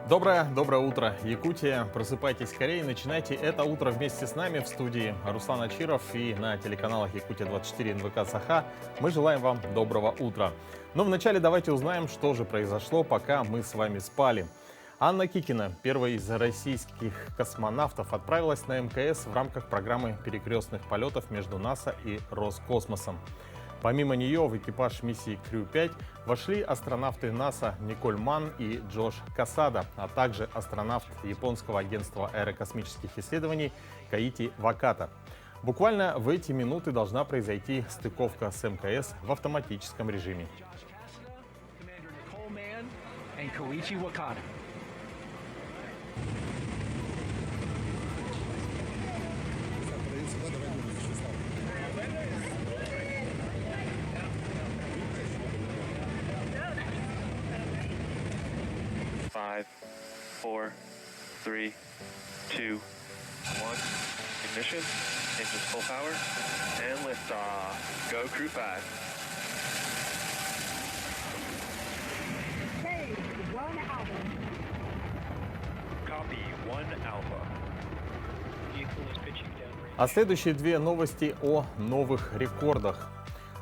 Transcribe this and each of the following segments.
Доброе утро, Якутия. Просыпайтесь скорее, начинайте это утро вместе с нами в студии Руслан Ачиров и на телеканалах Якутия-24 НВК Саха. Мы желаем вам доброго утра. Но вначале давайте узнаем, что же произошло, пока мы с вами спали. Анна Кикина, первая из российских космонавтов, отправилась на МКС в рамках программы перекрестных полетов между НАСА и Роскосмосом. Помимо нее в экипаж миссии Крю-5 вошли астронавты НАСА Николь Манн и Джош Касада, а также астронавт японского агентства аэрокосмических исследований Каити Ваката. Буквально в эти минуты должна произойти стыковка с МКС в автоматическом режиме. Five, four, three, two, one. Ignition, engines full power, and liftoff. Go Crew 5. Stage 1 Alpha. Copy 1 Alpha. Vehicle is pitching downrange. А следующие две новости о новых рекордах.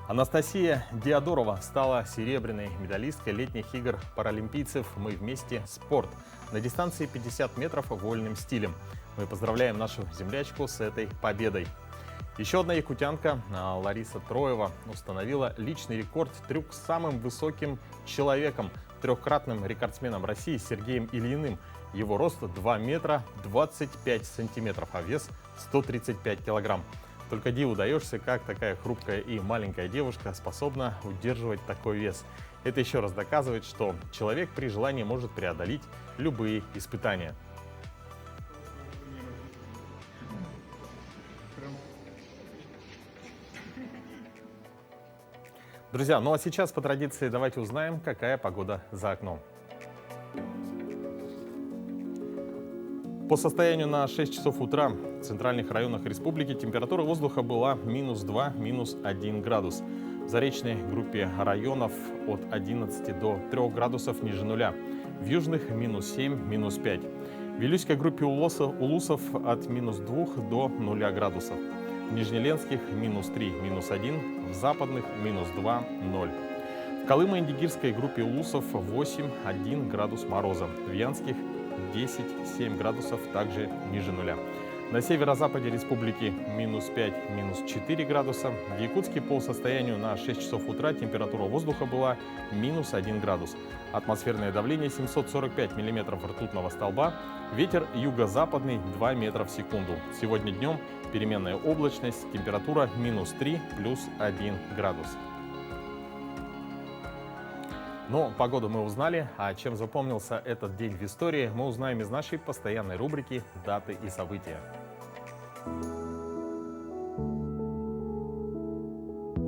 Анастасия Диадорова стала серебряной медалисткой летних игр паралимпийцев «Мы вместе. Спорт» на дистанции 50 метров вольным стилем. Мы поздравляем нашу землячку с этой победой. Еще одна якутянка, Лариса Троева, установила личный рекорд трюк с самым высоким человеком, трехкратным рекордсменом России Сергеем Ильиным. Его рост 2 метра 25 сантиметров, а вес 135 килограмм. Только диву даешься, как такая хрупкая и маленькая девушка способна удерживать такой вес. Это еще раз доказывает, что человек при желании может преодолеть любые испытания. Друзья, ну а сейчас по традиции давайте узнаем, какая погода за окном. По состоянию на 6 часов утра в центральных районах республики температура воздуха была -2, -1 градус. В заречной группе районов от 11 до 3 градусов ниже нуля. В южных -7, -5. В Вилюйской группе улусов от -2 до 0 градусов. В Нижнеленских -3, -1. В западных -2, 0. В Колымо-Индигирской группе улусов 8-1 градус мороза. В Янских 10-7 градусов, также ниже нуля. На северо-западе республики -5, -4 градуса. В Якутске по состоянию на 6 часов утра температура воздуха была -1 градус. Атмосферное давление 745 миллиметров ртутного столба. Ветер юго-западный 2 метра в секунду. Сегодня днем переменная облачность, температура -3, +1 градус. Но погоду мы узнали, а чем запомнился этот день в истории, мы узнаем из нашей постоянной рубрики «Даты и события».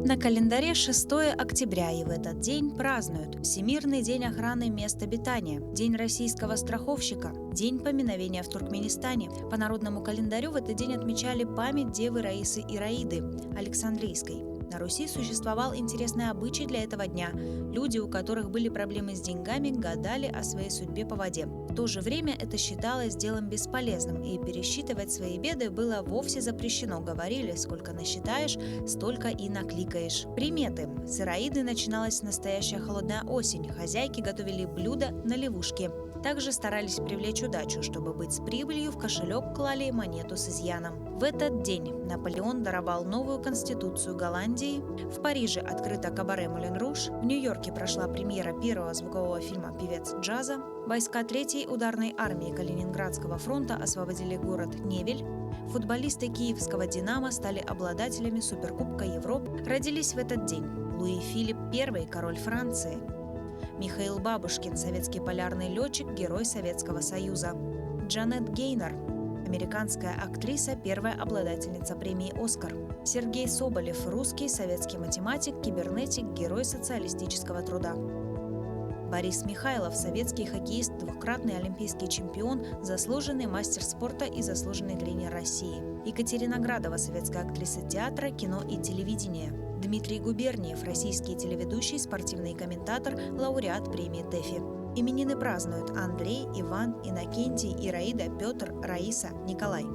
На календаре 6 октября, и в этот день празднуют Всемирный день охраны мест обитания, День российского страховщика, День поминовения в Туркменистане. По народному календарю в этот день отмечали память девы Раисы Ираиды Александрийской. На Руси существовал интересный обычай для этого дня. Люди, у которых были проблемы с деньгами, гадали о своей судьбе по воде. В то же время это считалось делом бесполезным, и пересчитывать свои беды было вовсе запрещено. Говорили, сколько насчитаешь, столько и накликаешь. Приметы. С Ираиды начиналась настоящая холодная осень. Хозяйки готовили блюда на левушке. Также старались привлечь удачу, чтобы быть с прибылью, в кошелек клали монету с изъяном. В этот день Наполеон даровал новую конституцию Голландии, в Париже открыто кабаре «Мулен Руж», в Нью-Йорке прошла премьера первого звукового фильма «Певец джаза», войска 3-й ударной армии Калининградского фронта освободили город Невель, футболисты киевского «Динамо» стали обладателями Суперкубка Европы, родились в этот день Луи Филипп I, король Франции, Михаил Бабушкин, советский полярный летчик, герой Советского Союза. Джанет Гейнор, американская актриса, первая обладательница премии «Оскар». Сергей Соболев, русский, советский математик, кибернетик, герой социалистического труда. Борис Михайлов, советский хоккеист, двукратный олимпийский чемпион, заслуженный мастер спорта и заслуженный тренер России. Екатерина Градова, советская актриса театра, кино и телевидения. Дмитрий Губерниев, российский телеведущий, спортивный комментатор, лауреат премии ТЭФИ. Именины празднуют Андрей, Иван, Иннокентий, Ираида, Петр, Раиса, Николай.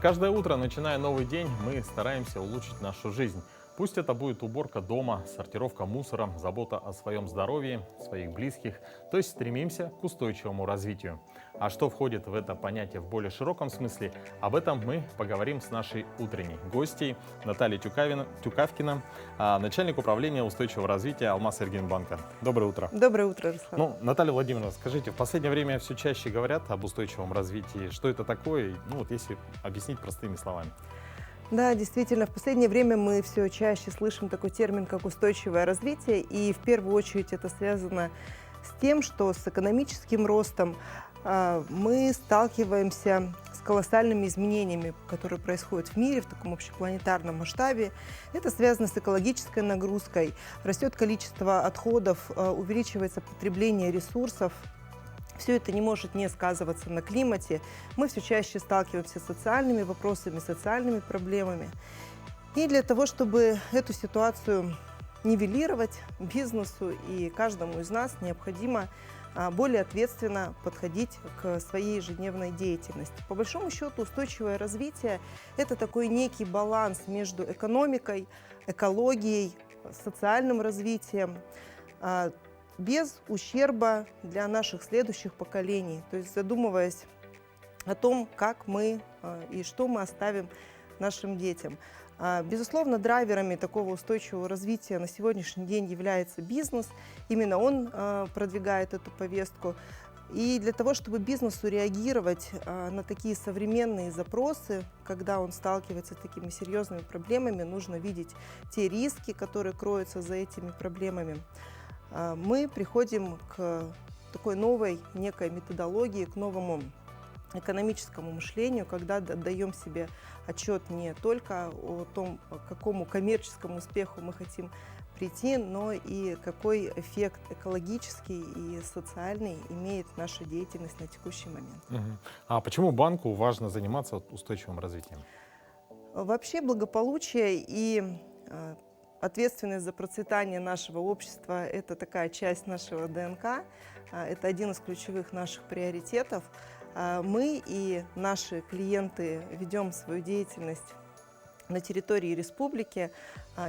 Каждое утро, начиная новый день, мы стараемся улучшить нашу жизнь. Пусть это будет уборка дома, сортировка мусора, забота о своем здоровье, своих близких, то есть стремимся к устойчивому развитию. А что входит в это понятие в более широком смысле, об этом мы поговорим с нашей утренней гостьей Натальей Тюкавкина, начальник управления устойчивого развития Алмаз-Энергобанка. Доброе утро. Доброе утро, Руслан. Ну, Наталья Владимировна, скажите, в последнее время все чаще говорят об устойчивом развитии. Что это такое? Ну, вот если объяснить простыми словами. Да, действительно, в последнее время мы все чаще слышим такой термин, как устойчивое развитие, и в первую очередь это связано с тем, что с экономическим ростом мы сталкиваемся с колоссальными изменениями, которые происходят в мире в таком общепланетарном масштабе. Это связано с экологической нагрузкой, растет количество отходов, увеличивается потребление ресурсов. Все это не может не сказываться на климате. Мы все чаще сталкиваемся с социальными вопросами, социальными проблемами. И для того, чтобы эту ситуацию нивелировать бизнесу и каждому из нас, необходимо более ответственно подходить к своей ежедневной деятельности. По большому счету, устойчивое развитие – это такой некий баланс между экономикой, экологией, социальным развитием, без ущерба для наших следующих поколений. То есть задумываясь о том, как мы и что мы оставим нашим детям. Безусловно, драйверами такого устойчивого развития на сегодняшний день является бизнес. Именно он продвигает эту повестку. И для того, чтобы бизнесу реагировать на такие современные запросы, когда он сталкивается с такими серьезными проблемами, нужно видеть те риски, которые кроются за этими проблемами. Мы приходим к такой новой некой методологии, к новому экономическому мышлению, когда отдаем себе отчет не только о том, к какому коммерческому успеху мы хотим прийти, но и какой эффект экологический и социальный имеет наша деятельность на текущий момент. А почему банку важно заниматься устойчивым развитием? Вообще благополучие и ответственность за процветание нашего общества – это такая часть нашего ДНК, это один из ключевых наших приоритетов. Мы и наши клиенты ведем свою деятельность на территории республики.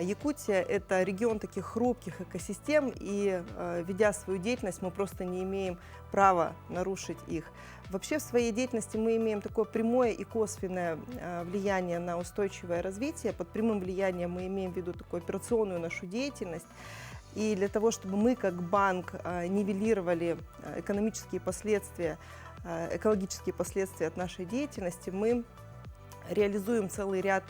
Якутия – это регион таких хрупких экосистем, и ведя свою деятельность, мы просто не имеем права нарушить их. Вообще в своей деятельности мы имеем такое прямое и косвенное влияние на устойчивое развитие. Под прямым влиянием мы имеем в виду такую операционную нашу деятельность. И для того, чтобы мы как банк нивелировали экономические последствия, экологические последствия от нашей деятельности, мы реализуем целый ряд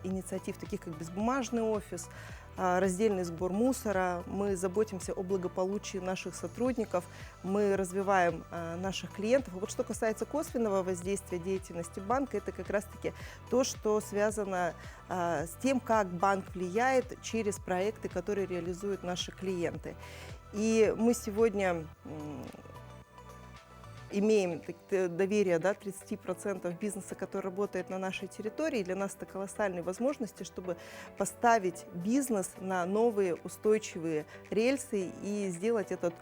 инициатив, таких как безбумажный офис, раздельный сбор мусора. Мы заботимся о благополучии наших сотрудников, мы развиваем наших клиентов. Вот что касается косвенного воздействия деятельности банка, это как раз-таки то, что связано с тем, как банк влияет через проекты, которые реализуют наши клиенты. И мы сегодня имеем доверие 30% бизнеса, который работает на нашей территории. Для нас это колоссальные возможности, чтобы поставить бизнес на новые устойчивые рельсы и сделать этот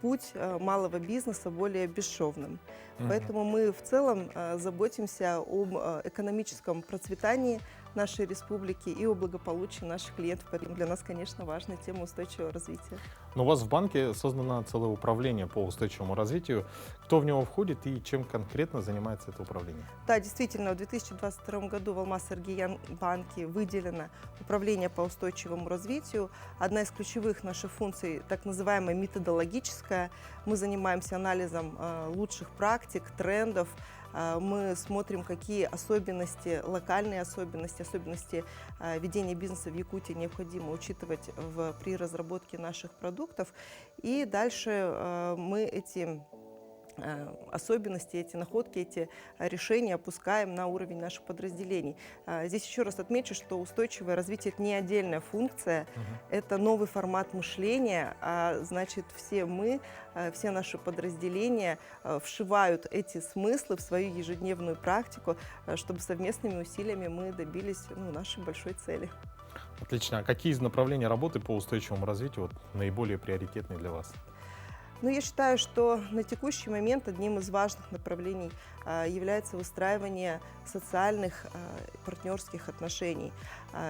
путь малого бизнеса более бесшовным. Поэтому мы в целом заботимся об экономическом процветании нашей республики и о благополучии наших клиентов. Поэтому для нас, конечно, важна тема устойчивого развития. Но у вас в банке создано целое управление по устойчивому развитию. Кто в него входит и чем конкретно занимается это управление? Да, действительно, в 2022 году в Алмаз-Энергобанке выделено управление по устойчивому развитию. Одна из ключевых наших функций, так называемая методологическая. Мы занимаемся анализом лучших практик, трендов. Мы смотрим, какие особенности, локальные особенности ведения бизнеса в Якутии необходимо учитывать при разработке наших продуктов. И дальше мы эти особенности, эти находки, эти решения опускаем на уровень наших подразделений. Здесь еще раз отмечу, что устойчивое развитие – это не отдельная функция, это новый формат мышления, значит, все наши подразделения вшивают эти смыслы в свою ежедневную практику, чтобы совместными усилиями мы добились нашей большой цели. Отлично. А какие из направлений работы по устойчивому развитию наиболее приоритетные для вас? Ну, я считаю, что на текущий момент одним из важных направлений является выстраивание социальных партнерских отношений.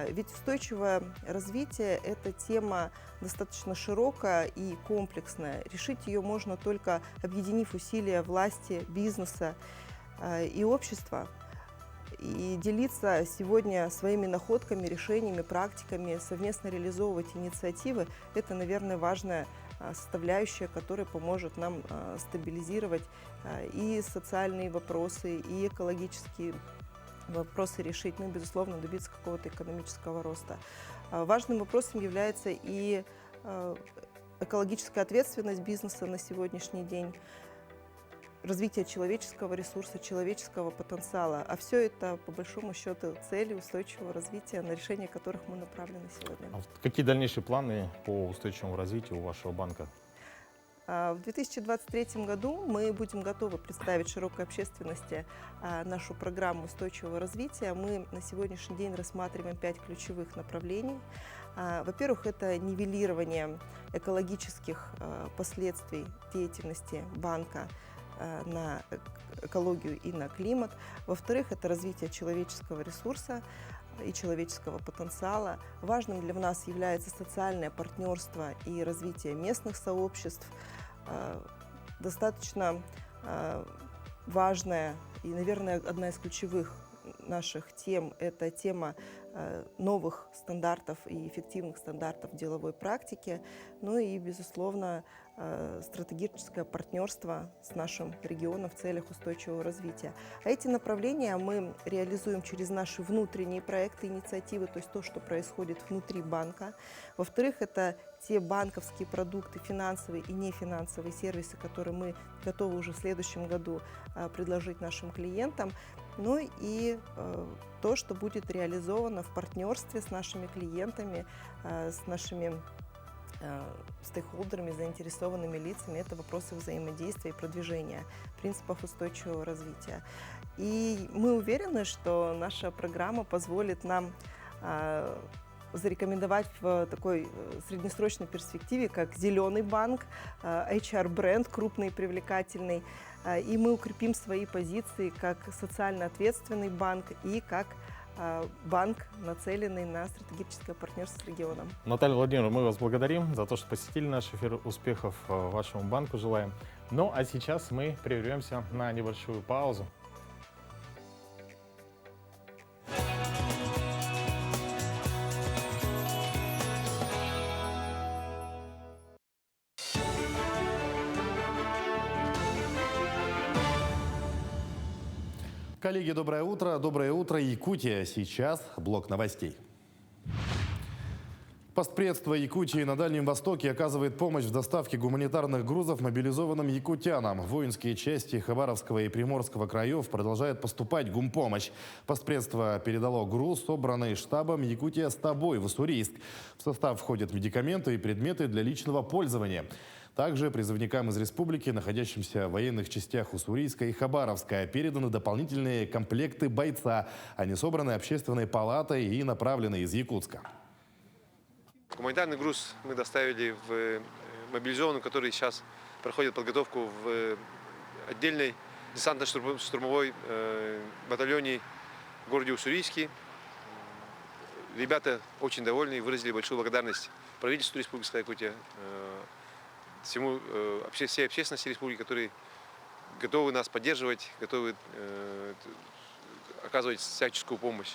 Ведь устойчивое развитие – это тема достаточно широкая и комплексная. Решить ее можно только объединив усилия власти, бизнеса и общества. И делиться сегодня своими находками, решениями, практиками, совместно реализовывать инициативы – это, наверное, важная составляющая, которая поможет нам стабилизировать и социальные вопросы, и экологические вопросы решить, ну и, безусловно, добиться какого-то экономического роста. Важным вопросом является и экологическая ответственность бизнеса на сегодняшний день, развитие человеческого ресурса, человеческого потенциала. А все это, по большому счету, цели устойчивого развития, на решение которых мы направлены сегодня. А какие дальнейшие планы по устойчивому развитию у вашего банка? В 2023 году мы будем готовы представить широкой общественности нашу программу устойчивого развития. Мы на сегодняшний день рассматриваем 5 ключевых направлений. Во-первых, это нивелирование экологических последствий деятельности банка на экологию и на климат. Во-вторых, это развитие человеческого ресурса и человеческого потенциала. Важным для нас является социальное партнерство и развитие местных сообществ. Достаточно важная и, наверное, одна из ключевых наших тем – это тема новых стандартов и эффективных стандартов деловой практики, ну и, безусловно, стратегическое партнерство с нашим регионом в целях устойчивого развития. А эти направления мы реализуем через наши внутренние проекты, инициативы, то есть то, что происходит внутри банка. Во-вторых, это те банковские продукты, финансовые и нефинансовые сервисы, которые мы готовы уже в следующем году предложить нашим клиентам. Ну и то, что будет реализовано в партнерстве с нашими клиентами, с нашими стейкхолдерами, заинтересованными лицами, это вопросы взаимодействия и продвижения принципов устойчивого развития. И мы уверены, что наша программа позволит нам зарекомендовать в такой среднесрочной перспективе, как зеленый банк, HR-бренд крупный и привлекательный, и мы укрепим свои позиции как социально ответственный банк и как банк, нацеленный на стратегическое партнерство с регионом. Наталья Владимировна, мы вас благодарим за то, что посетили наш эфир. Успехов вашему банку желаем. Ну а сейчас мы прервемся на небольшую паузу. Коллеги, доброе утро. Доброе утро, Якутия. Сейчас блок новостей. Постпредство Якутии на Дальнем Востоке оказывает помощь в доставке гуманитарных грузов мобилизованным якутянам. Воинские части Хабаровского и Приморского краев продолжают поступать гумпомощь. Постпредство передало груз, собранный штабом «Якутия с тобой» в Уссурийск. В состав входят медикаменты и предметы для личного пользования. Также призывникам из республики, находящимся в военных частях Уссурийска и Хабаровска, переданы дополнительные комплекты бойца. Они собраны общественной палатой и направлены из Якутска. Гуманитарный груз мы доставили в мобилизованную, который сейчас проходит подготовку в отдельной десантно-штурмовой батальоне в городе Уссурийске. Ребята очень довольны и выразили большую благодарность правительству Республики Якутия, всей общественности республики, которые готовы нас поддерживать, готовы оказывать всяческую помощь.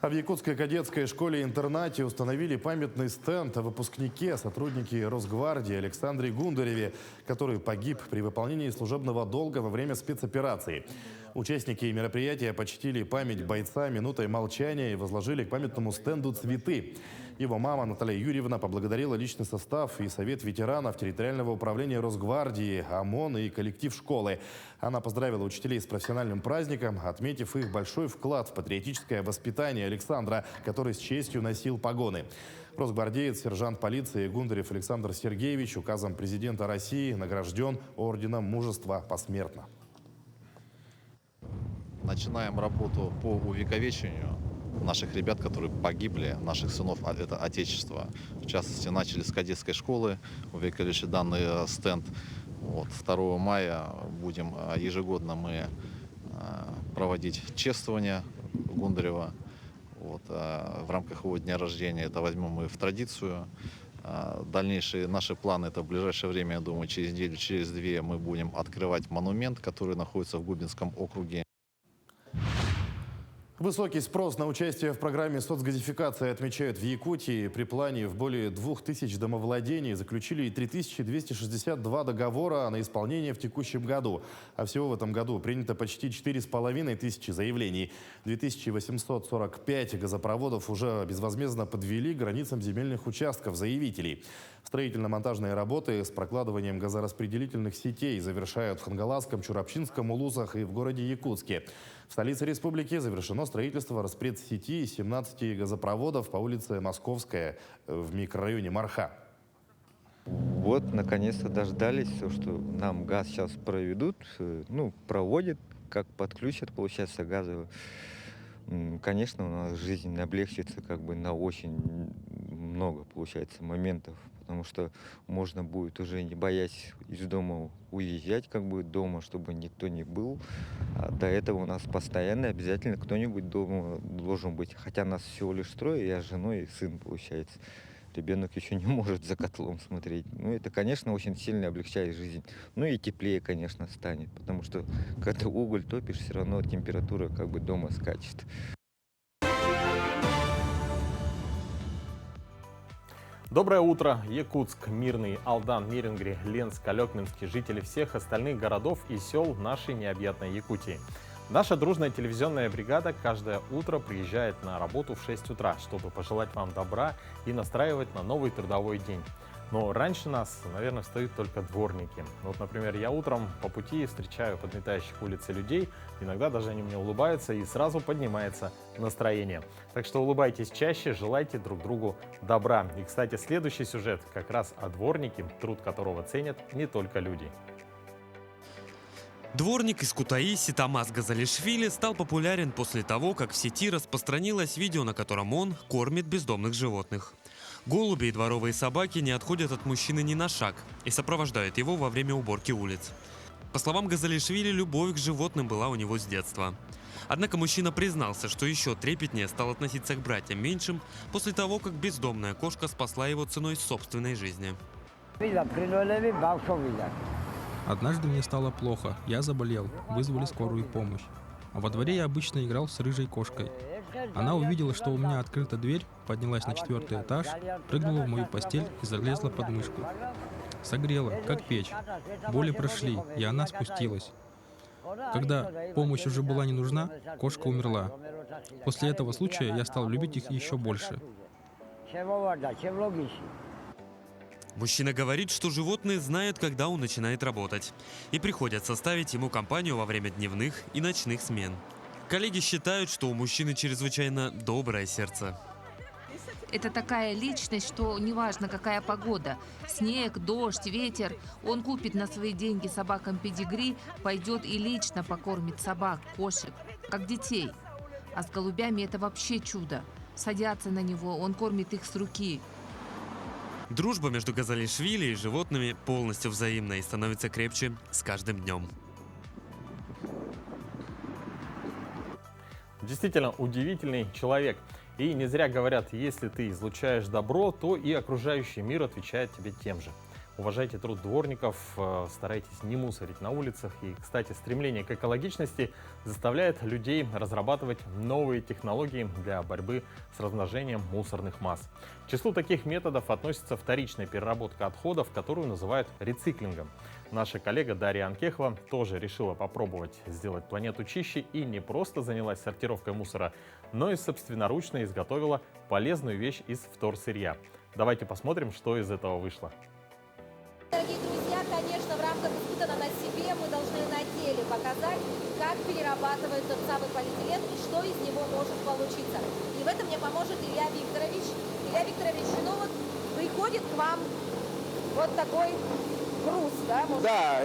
А в Якутской кадетской школе-интернате установили памятный стенд о выпускнике, сотруднике Росгвардии Александре Гундареве, который погиб при выполнении служебного долга во время спецоперации. Участники мероприятия почтили память бойца минутой молчания и возложили к памятному стенду цветы. Его мама Наталья Юрьевна поблагодарила личный состав и совет ветеранов территориального управления Росгвардии, ОМОН и коллектив школы. Она поздравила учителей с профессиональным праздником, отметив их большой вклад в патриотическое воспитание Александра, который с честью носил погоны. Росгвардеец, сержант полиции Гундарев Александр Сергеевич указом президента России награжден орденом Мужества посмертно. Начинаем работу по увековечению наших ребят, которые погибли, наших сынов, это Отечество. В частности, начали с кадетской школы, увековечили данный стенд. Вот, 2 мая будем ежегодно мы проводить чествование Гундарева. Вот, в рамках его дня рождения это возьмем мы в традицию. Дальнейшие наши планы, это в ближайшее время, я думаю, через неделю, через 2 мы будем открывать монумент, который находится в Губинском округе. Высокий спрос на участие в программе соцгазификации отмечают в Якутии. При плане в более 2000 домовладений заключили 3262 договора на исполнение в текущем году. А всего в этом году принято почти 4500 заявлений. 2845 газопроводов уже безвозмездно подвели к границам земельных участков заявителей. Строительно-монтажные работы с прокладыванием газораспределительных сетей завершают в Хангаласском, Чурапчинском, Улусах и в городе Якутске. В столице республики завершено строительство распредсети 17 газопроводов по улице Московская в микрорайоне Марха. Вот, наконец-то дождались, что нам газ сейчас проведут, проводят, как подключат, получается, газовый. Конечно, у нас жизнь облегчится на очень много, получается, моментов, потому что можно будет уже, не боясь из дома уезжать, дома, чтобы никто не был. А до этого у нас постоянно обязательно кто-нибудь дома должен быть. Хотя нас всего лишь 3, я с женой и сын, получается. Ребенок еще не может за котлом смотреть. Это, конечно, очень сильно облегчает жизнь. И теплее, конечно, станет, потому что когда уголь топишь, все равно температура дома скачет. Доброе утро, Якутск, Мирный, Алдан, Нерюнгри, Ленск, Алекминский, жители всех остальных городов и сел нашей необъятной Якутии. Наша дружная телевизионная бригада каждое утро приезжает на работу в 6 утра, чтобы пожелать вам добра и настраивать на новый трудовой день. Но раньше нас, наверное, встают только дворники. Например, я утром по пути встречаю подметающих улицы людей, иногда даже они мне улыбаются, и сразу поднимается настроение. Так что улыбайтесь чаще, желайте друг другу добра. И, кстати, следующий сюжет как раз о дворнике, труд которого ценят не только люди. Дворник из Кутаиси Ситамаз Газалишвили стал популярен после того, как в сети распространилось видео, на котором он кормит бездомных животных. Голуби и дворовые собаки не отходят от мужчины ни на шаг и сопровождают его во время уборки улиц. По словам Газалишвили, любовь к животным была у него с детства. Однако мужчина признался, что еще трепетнее стал относиться к братьям меньшим после того, как бездомная кошка спасла его ценой собственной жизни. Однажды мне стало плохо, я заболел, вызвали скорую помощь. А во дворе я обычно играл с рыжей кошкой. Она увидела, что у меня открыта дверь, поднялась на 4-й этаж, прыгнула в мою постель и залезла под мышку. Согрела, как печь. Боли прошли, и она спустилась. Когда помощь уже была не нужна, кошка умерла. После этого случая я стал любить их еще больше. Мужчина говорит, что животные знают, когда он начинает работать, и приходят составить ему компанию во время дневных и ночных смен. Коллеги считают, что у мужчины чрезвычайно доброе сердце. Это такая личность, что неважно, какая погода, снег, дождь, ветер, он купит на свои деньги собакам педигри, пойдет и лично покормит собак, кошек, как детей. А с голубями это вообще чудо. Садятся на него, он кормит их с руки. Дружба между Газалишвили и животными полностью взаимна и становится крепче с каждым днем. Действительно удивительный человек. И не зря говорят, если ты излучаешь добро, то и окружающий мир отвечает тебе тем же. Уважайте труд дворников, старайтесь не мусорить на улицах. И, кстати, стремление к экологичности заставляет людей разрабатывать новые технологии для борьбы с размножением мусорных масс. К числу таких методов относится вторичная переработка отходов, которую называют рециклингом. Наша коллега Дарья Анкехова тоже решила попробовать сделать планету чище и не просто занялась сортировкой мусора, но и собственноручно изготовила полезную вещь из вторсырья. Давайте посмотрим, что из этого вышло. Дорогие друзья, конечно, в рамках испытана на себе мы должны на деле показать, как перерабатывают тот самый полиэтилен и что из него может получиться. И в этом мне поможет Илья Викторович. Илья Викторович, приходит к вам вот такой груз, да? Да,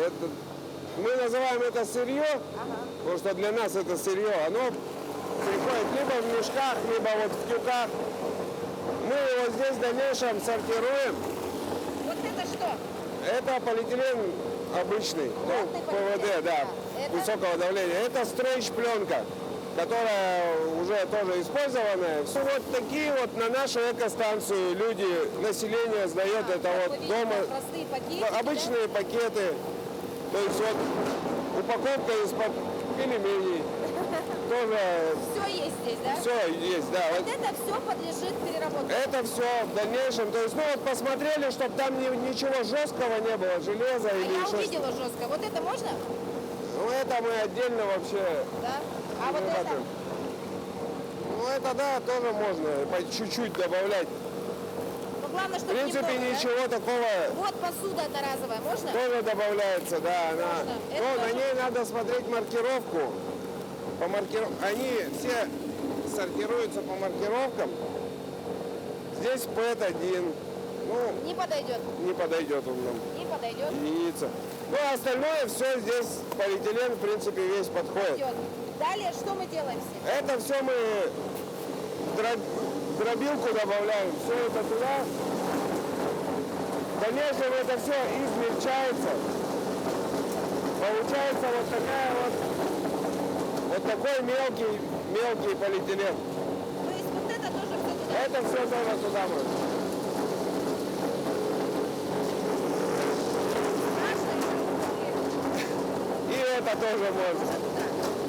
мы называем это сырье, потому что для нас это сырье. Оно приходит либо в мешках, либо вот в тюках. Мы его здесь в дальнейшем сортируем. Вот это что? Это полиэтилен обычный, ну, ПВД, да, высокого давления. Это стрейч-пленка, которая уже тоже использованная. Все вот такие вот на нашу экостанцию люди, население сдает это вот дома. Простые пакеты, Обычные пакеты. То есть вот упаковка из-под пельменей. Тоже Все есть здесь, да? все есть, да. Вот это все подлежит переработке. Это все в дальнейшем. То есть, ну вот посмотрели, чтобы там ничего жесткого не было, железа или Я еще. увидела жестко. Вот это можно? Ну это мы отдельно вообще. Да. А вот это? Ну это да, тоже можно по чуть-чуть добавлять. Ну главное, В чтобы принципе, немного, ничего да? такого. Вот посуда одноразовая, можно? Тоже добавляется, да. Она. Можно. Это Но на тоже- ней надо смотреть маркировку. Они все сортируются по маркировкам. Здесь ПЭТ-1. Ну, Не подойдет. не подойдет он нам. Не подойдет. Единица. Ну, а остальное все здесь, полиэтилен, в принципе, весь подходит. Пойдет. Далее что мы делаем с ним? Это все мы в дробилку добавляем. Все это туда. В дальнейшем это все измельчается. Получается вот такой мелкий полиэтилен. То есть вот это тоже все туда? Это все тоже туда мы. И это тоже можно.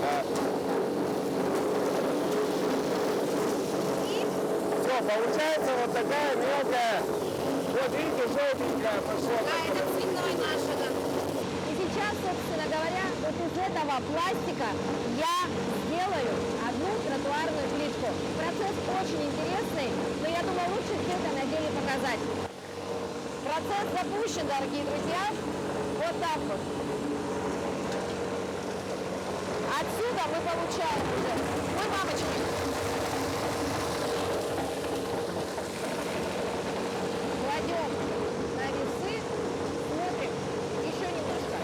Да. Все, получается вот такая мелкая. Вот видите, желтенькая пошла. Да, это цветной наш. И сейчас, собственно говоря, вот из этого пластика я сделаю одну тротуарную плитку. Процесс очень интересный, но я думаю, лучше все это на деле показать. Процесс запущен, дорогие друзья. Вот так вот. Отсюда мы получаем уже. Ой, мамочки. Кладем на весы, смотрим. Еще немножко.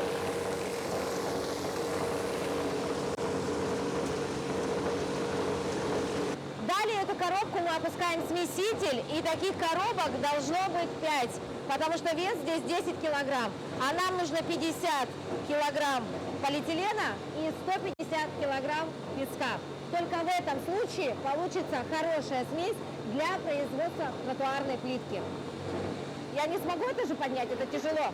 Далее эту коробку мы опускаем в смеситель, и таких коробок должно быть 5, потому что вес здесь 10 килограмм, а нам нужно 50 килограмм полиэтилена и 150 килограмм песка. Только в этом случае получится хорошая смесь для производства тротуарной плитки. Я не смогу это же поднять, это тяжело.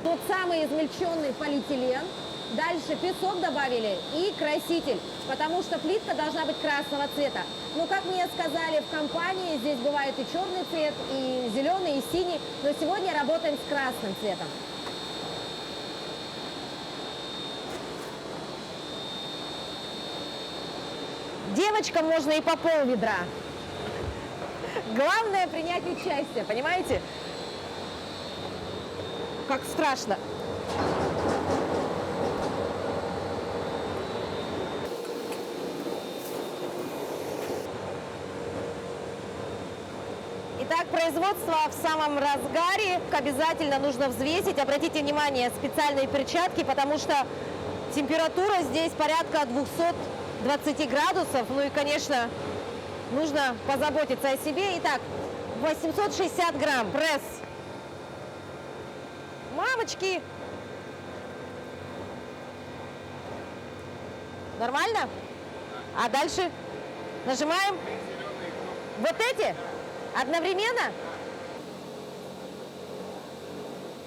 Тот самый измельченный полиэтилен. Дальше песок добавили и краситель, потому что плитка должна быть красного цвета. Ну, как мне сказали в компании, здесь бывает и черный цвет, и зеленый, и синий, но сегодня работаем с красным цветом. Девочкам можно и по пол ведра. Главное принять участие, понимаете? Как страшно. Итак, производство в самом разгаре. Обязательно нужно взвесить. Обратите внимание, специальные перчатки, потому что температура здесь порядка 220 градусов. Ну и, конечно, нужно позаботиться о себе. Итак, 860 грамм пресс. Мамочки! Нормально? А дальше нажимаем. Вот эти? Одновременно?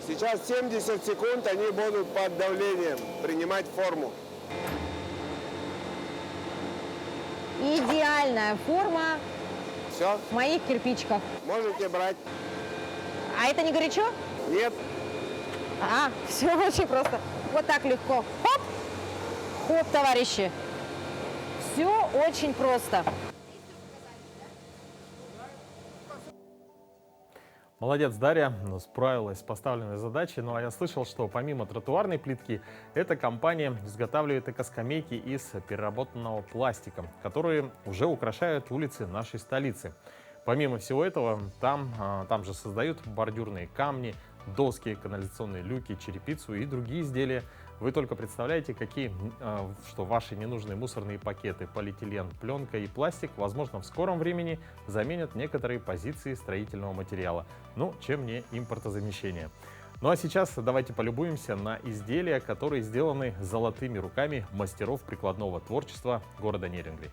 Сейчас 70 секунд, они будут под давлением принимать форму. Идеальная форма Все, моих кирпичиков. можете брать. А это не горячо? Нет. А, все очень просто. Вот так легко. Хоп! Хоп, товарищи. Все очень просто. Молодец, Дарья, справилась с поставленной задачей. Ну а я слышал, что помимо тротуарной плитки, эта компания изготавливает экоскамейки из переработанного пластика, которые уже украшают улицы нашей столицы. Помимо всего этого, там же создают бордюрные камни, доски, канализационные люки, черепицу и другие изделия. Вы только представляете, что ваши ненужные мусорные пакеты, полиэтилен, пленка и пластик, возможно, в скором времени заменят некоторые позиции строительного материала. Ну, чем не импортозамещение. Ну а сейчас давайте полюбуемся на изделия, которые сделаны золотыми руками мастеров прикладного творчества города Нерюнгри.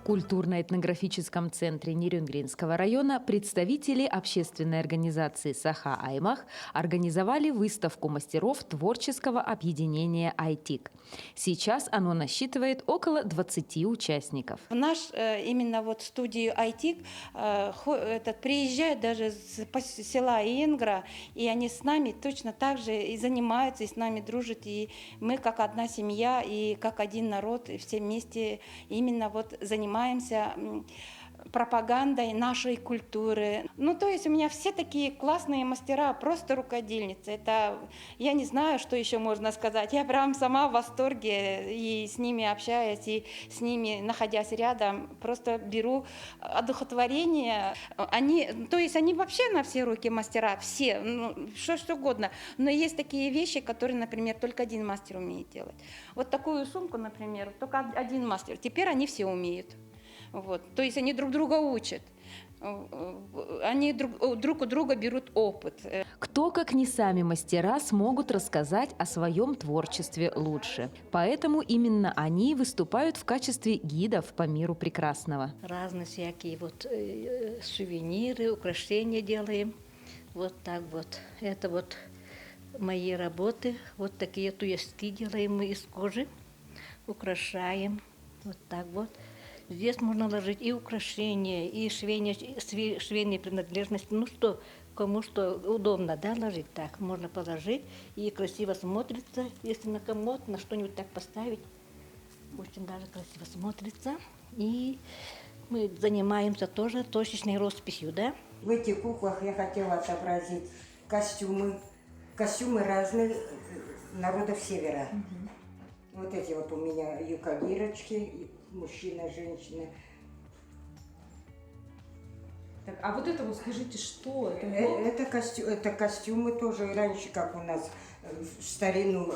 В культурно-этнографическом центре Нерюнгринского района представители общественной организации «Саха Аймах» организовали выставку мастеров творческого объединения «Айтик». Сейчас оно насчитывает около 20 участников. В наш именно вот студию «Айтик» приезжают даже с села Иенгра, и они с нами точно так же и занимаются, и с нами дружат, и мы как одна семья, и как один народ, и все вместе именно вот занимаемся пропагандой нашей культуры. Ну, то есть у меня все такие классные мастера, просто рукодельницы. Это, я не знаю, что еще можно сказать. Я прям сама в восторге, и с ними общаюсь, и с ними, находясь рядом, просто беру одухотворение. То есть они вообще на все руки мастера, все, ну, что угодно. Но есть такие вещи, которые, например, только один мастер умеет делать. Вот такую сумку, например, только один мастер. Теперь они все умеют. Вот. То есть они друг друга учат, они друг у друга берут опыт. Кто, как не сами мастера, смогут рассказать о своем творчестве лучше. Поэтому именно они выступают в качестве гидов по миру прекрасного. Разные всякие вот сувениры, украшения делаем. Вот так вот. Это вот мои работы. Вот такие туяски делаем мы из кожи, украшаем. Вот так вот. Здесь можно ложить и украшения, и швейные принадлежности. Ну что, кому что удобно, да, ложить так. Можно положить, и красиво смотрится. Если на комод, на что-нибудь так поставить, очень даже красиво смотрится. И мы занимаемся тоже точечной росписью, да. В этих куклах я хотела отобразить костюмы разных народов Севера. Вот эти вот у меня юкагирочки, мужчина, женщина. Так, а вот это вот скажите, что это? Это костюмы тоже раньше, как у нас в старину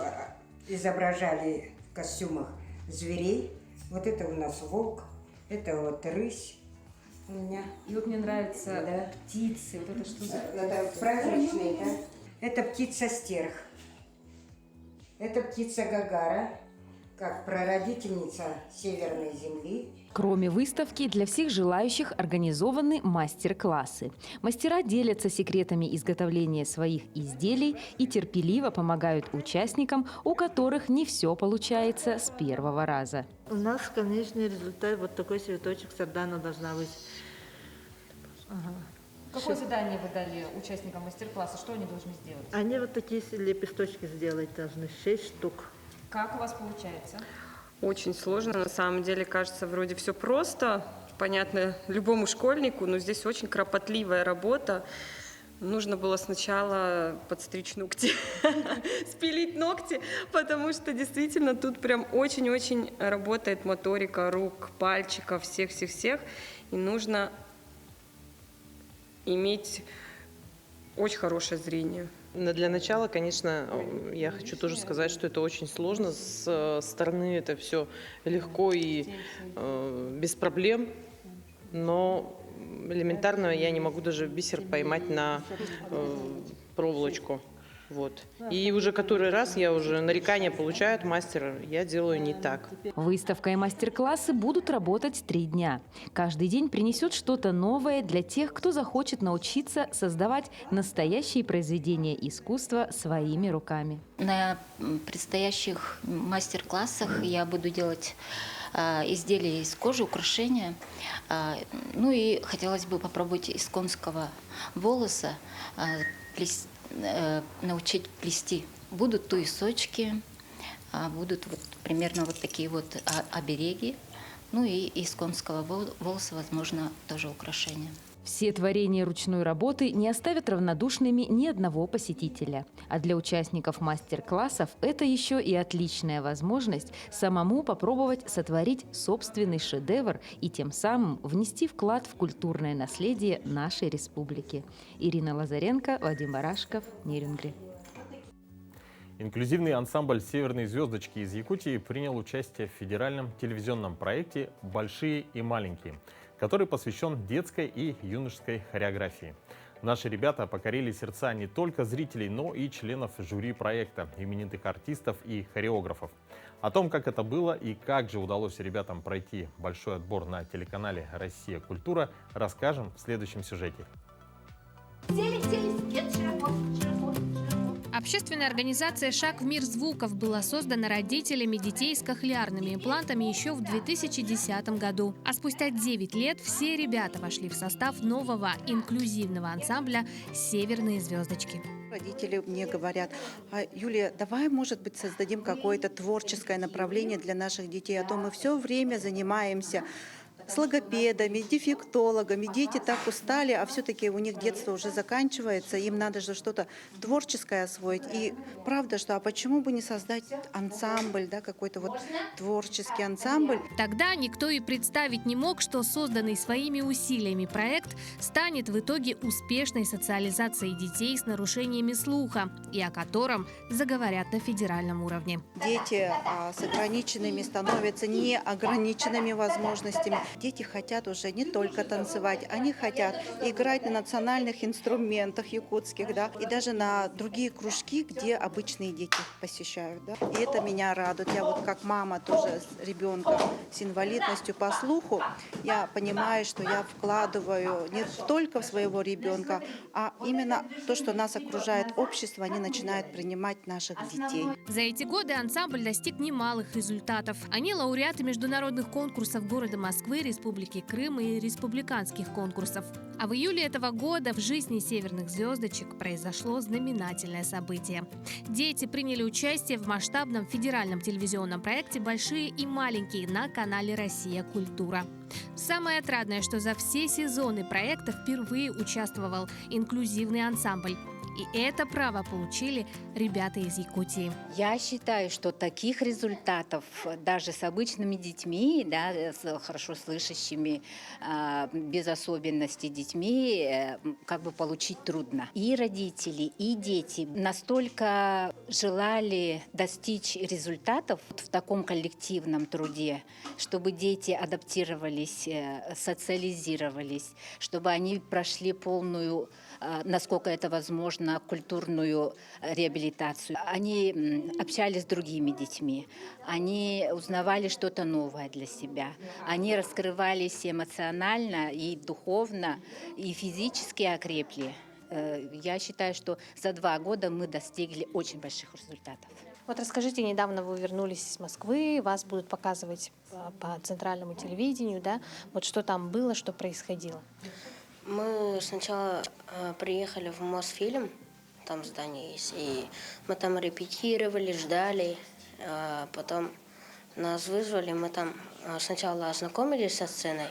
изображали в костюмах зверей. Вот это у нас волк, это вот рысь у меня. И вот мне нравятся птицы. Вот это что за? Это праздничные, да? Это птица стерх. Это птица гагара, как прародительница Северной Земли. Кроме выставки, для всех желающих организованы мастер-классы. Мастера делятся секретами изготовления своих изделий и терпеливо помогают участникам, у которых не все получается с первого раза. У нас конечный результат, вот такой цветочек сардана должна быть. Ага. Какое задание вы дали участникам мастер-класса? Что они должны сделать? Они вот такие лепесточки сделать должны, 6 штук. Как у вас получается? Очень сложно. На самом деле, кажется, вроде все просто, понятно любому школьнику, но здесь очень кропотливая работа. Нужно было сначала подстричь ногти, спилить ногти, потому что действительно тут прям очень-очень работает моторика рук, пальчиков, всех-всех-всех. И нужно иметь очень хорошее зрение. Но для начала, конечно, я хочу тоже сказать, что это очень сложно. С стороны это все легко и без проблем, но элементарно я не могу даже бисер поймать на проволочку. Вот. И уже который раз я уже нарекания получаю от мастера, я делаю не так. Выставка и мастер-классы будут работать 3 дня. Каждый день принесет что-то новое для тех, кто захочет научиться создавать настоящие произведения искусства своими руками. На предстоящих мастер-классах я буду делать изделия из кожи, украшения. Ну и хотелось бы попробовать из конского волоса научить плести. Будут туесочки, будут вот примерно вот такие вот обереги. Ну и из конского волоса, возможно, тоже украшения. Все творения ручной работы не оставят равнодушными ни одного посетителя. А для участников мастер-классов это еще и отличная возможность самому попробовать сотворить собственный шедевр и тем самым внести вклад в культурное наследие нашей республики. Ирина Лазаренко, Вадим Барашков, Нерюнгри. Инклюзивный ансамбль «Северные звездочки» из Якутии принял участие в федеральном телевизионном проекте «Большие и маленькие», который посвящен детской и юношеской хореографии. Наши ребята покорили сердца не только зрителей, но и членов жюри проекта, именитых артистов и хореографов. О том, как это было и как же удалось ребятам пройти большой отбор на телеканале «Россия. Культура», расскажем в следующем сюжете. Общественная организация «Шаг в мир звуков» была создана родителями детей с кохлеарными имплантами еще в 2010 году. А спустя 9 лет все ребята вошли в состав нового инклюзивного ансамбля «Северные звездочки». Родители мне говорят: Юлия, давай, может быть, создадим какое-то творческое направление для наших детей, а то мы все время занимаемся с логопедами, дефектологами. Дети так устали, а все-таки у них детство уже заканчивается, им надо же что-то творческое освоить. И правда, что почему бы не создать ансамбль, да, какой-то вот творческий ансамбль. Тогда никто и представить не мог, что созданный своими усилиями проект станет в итоге успешной социализацией детей с нарушениями слуха, и о котором заговорят на федеральном уровне. Дети с ограниченными становятся неограниченными возможностями. Дети хотят уже не только танцевать, они хотят играть на национальных инструментах якутских, да, и даже на другие кружки, где обычные дети посещают. Да. И это меня радует. Я вот как мама тоже с ребенком с инвалидностью по слуху, я понимаю, что я вкладываю не только в своего ребенка, а именно то, что нас окружает общество, они начинают принимать наших детей. За эти годы ансамбль достиг немалых результатов. Они лауреаты международных конкурсов города Москвы, Республики Крым и республиканских конкурсов. А в июле этого года в жизни «Северных звездочек» произошло знаменательное событие. Дети приняли участие в масштабном федеральном телевизионном проекте «Большие и маленькие» на канале «Россия. Культура». Самое отрадное, что за все сезоны проекта впервые участвовал инклюзивный ансамбль. И это право получили ребята из Якутии. Я считаю, что таких результатов даже с обычными детьми, да, с хорошо слышащими, без особенностей детьми, как бы получить трудно. И родители, и дети настолько желали достичь результатов в таком коллективном труде, чтобы дети адаптировались, социализировались, чтобы они прошли полную, насколько это возможно, культурную реабилитацию. Они общались с другими детьми, они узнавали что-то новое для себя, они раскрывались эмоционально и духовно, и физически окрепли. Я считаю, что за 2 года мы достигли очень больших результатов. Вот расскажите, недавно вы вернулись из Москвы, вас будут показывать по центральному телевидению, да? Вот что там было, что происходило? Мы сначала приехали в Мосфильм, там здание есть, и мы там репетировали, ждали, потом нас вызвали, мы там сначала ознакомились со сценой,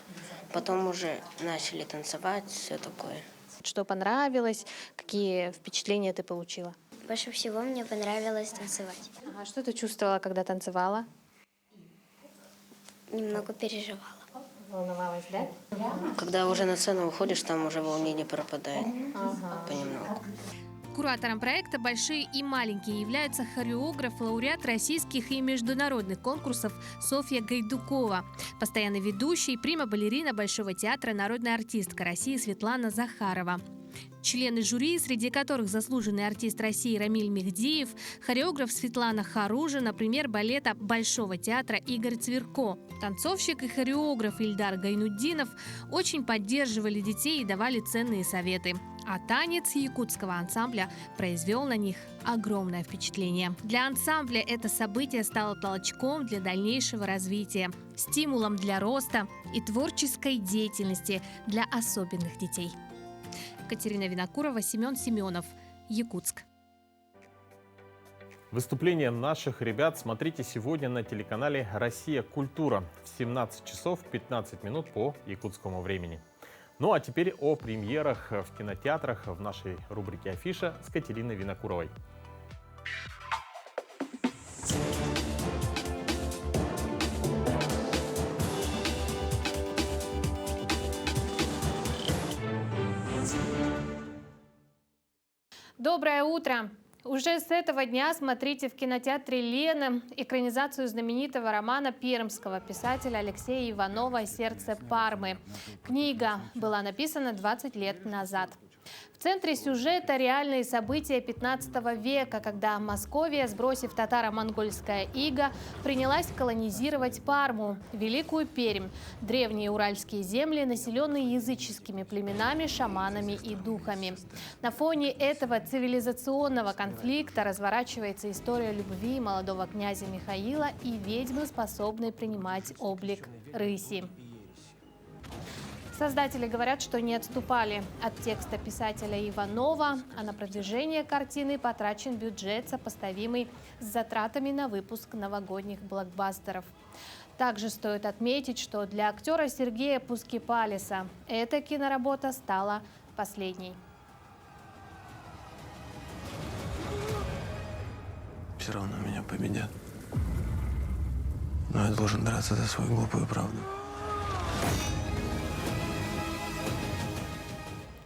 потом уже начали танцевать, все такое. Что понравилось, какие впечатления ты получила? Больше всего мне понравилось танцевать. А что ты чувствовала, когда танцевала? Немного переживала. Волновалась, да? Когда уже на сцену выходишь, там уже волнение пропадает понемногу. Куратором проекта «Большие и маленькие» являются хореограф, лауреат российских и международных конкурсов Софья Гайдукова, постоянный ведущий, прима-балерина Большого театра, народная артистка России Светлана Захарова. Члены жюри, среди которых заслуженный артист России Рамиль Мехдиев, хореограф Светлана Харужина, премьер балета Большого театра Игорь Цверко. Танцовщик и хореограф Ильдар Гайнуддинов очень поддерживали детей и давали ценные советы. А танец якутского ансамбля произвел на них огромное впечатление. Для ансамбля это событие стало толчком для дальнейшего развития, стимулом для роста и творческой деятельности для особенных детей. Катерина Винокурова, Семен Семенов, Якутск. Выступление наших ребят смотрите сегодня на телеканале «Россия. Культура» в 17 часов 15 минут по якутскому времени. Ну а теперь о премьерах в кинотеатрах в нашей рубрике «Афиша» с Катериной Винокуровой. Доброе утро! Уже с этого дня смотрите в кинотеатре «Лена» экранизацию знаменитого романа пермского писателя Алексея Иванова «Сердце Пармы». Книга была написана 20 лет назад. В центре сюжета реальные события 15 века, когда Московия, сбросив татаро-монгольское иго, принялась колонизировать Парму, Великую Пермь, древние уральские земли, населенные языческими племенами, шаманами и духами. На фоне этого цивилизационного конфликта разворачивается история любви молодого князя Михаила и ведьмы, способной принимать облик рыси. Создатели говорят, что не отступали от текста писателя Иванова, а на продвижение картины потрачен бюджет, сопоставимый с затратами на выпуск новогодних блокбастеров. Также стоит отметить, что для актера Сергея Пускипалиса эта киноработа стала последней. Все равно меня победят. Но я должен драться за свою глупую правду.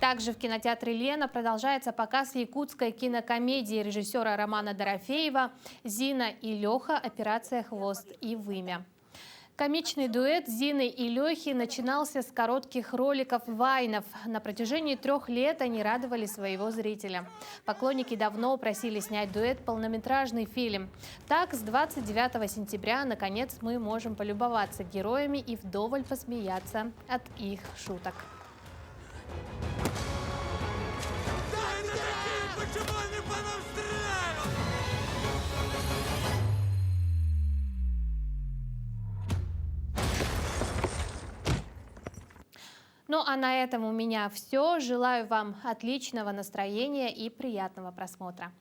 Также в кинотеатре «Лена» продолжается показ якутской кинокомедии режиссера Романа Дорофеева «Зина и Леха. Операция «Хвост и вымя». Комичный дуэт Зины и Лехи начинался с коротких роликов вайнов. На протяжении 3 лет они радовали своего зрителя. Поклонники давно просили снять дуэт полнометражный фильм. Так, с 29 сентября, наконец, мы можем полюбоваться героями и вдоволь посмеяться от их шуток. Ну а на этом у меня все. Желаю вам отличного настроения и приятного просмотра.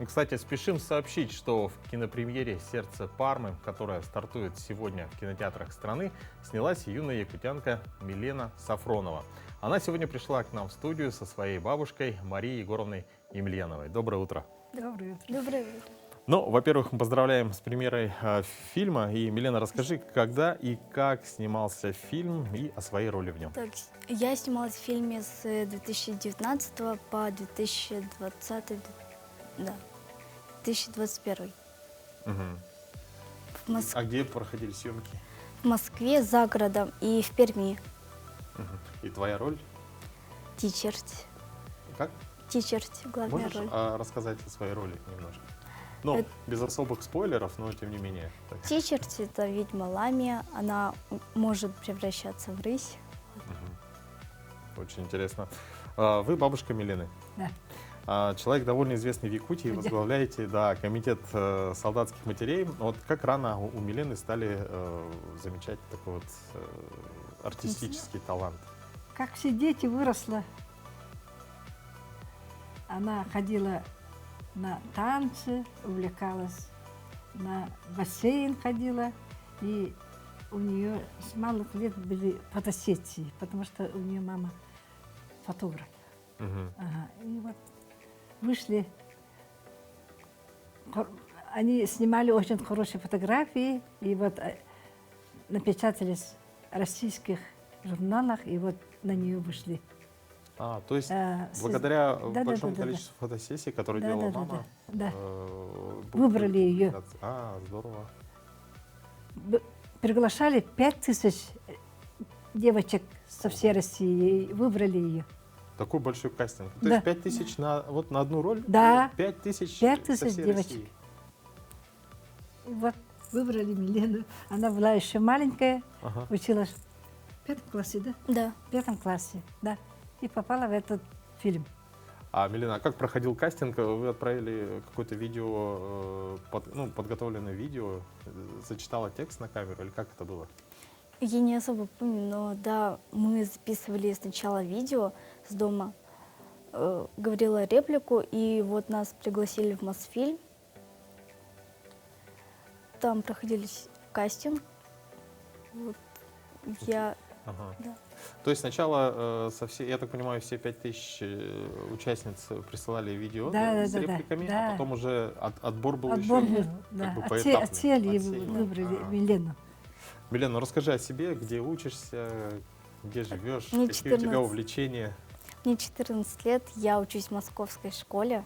Кстати, спешим сообщить, что в кинопремьере «Сердце Пармы», которая стартует сегодня в кинотеатрах страны, снялась юная якутянка Милена Сафронова. Она сегодня пришла к нам в студию со своей бабушкой Марией Егоровной Емельяновой. Доброе утро. Доброе утро. Доброе утро. Ну, во-первых, мы поздравляем с премьерой фильма. И, Милена, расскажи, когда и как снимался фильм и о своей роли в нем. Так, я снималась в фильме с 2019 по 2020, да, 2021. Угу. А где проходили съемки? В Москве, за городом и в Перми. Угу. И твоя роль? Тичерть. Как? Тичерть, главная Можешь роль. рассказать о своей роли немножко? Ну, без особых спойлеров, но тем не менее. Тичерть — это ведьма Ламия. Она может превращаться в рысь. Угу. Очень интересно. Вы бабушка Милены? Да. Человек довольно известный в Якутии, возглавляете, да, комитет солдатских матерей. Вот как рано у Милены стали замечать такой вот артистический талант? Как все дети, выросла. Она ходила на танцы, увлекалась, на бассейн ходила. И у нее с малых лет были фотосессии, потому что у нее мама фотограф. Ага. И вот вышли, они снимали очень хорошие фотографии, и вот напечатались в российских журналах, и вот на нее вышли. То есть благодаря большому количеству фотосессий, которые делала мама, выбрали ее. Здорово. Приглашали 5000 девочек со всей России, и выбрали ее. Такой большой кастинг. То есть 5000 на одну роль? Да. 5000 девочек. России. И вот выбрали Милену. Она была еще маленькая, училась в 5 классе, да? Да. В 5 классе, да. И попала в этот фильм. Милена, а как проходил кастинг? Вы отправили какое-то видео, подготовленное видео, зачитала текст на камеру, или как это было? Я не особо помню, но да, мы записывали сначала видео с дома, говорила реплику, и вот нас пригласили в Мосфильм. Там проходили кастинг. Вот я... Ага. Да. То есть сначала, я так понимаю, все 5000 участниц присылали видео с репликами, а потом уже отбор был Отбор еще был, да. поэтапный. Отсели и выбрали Милену. Милена, расскажи о себе, где учишься, где живешь, Мне какие у тебя увлечения? Мне 14 лет, я учусь в московской школе.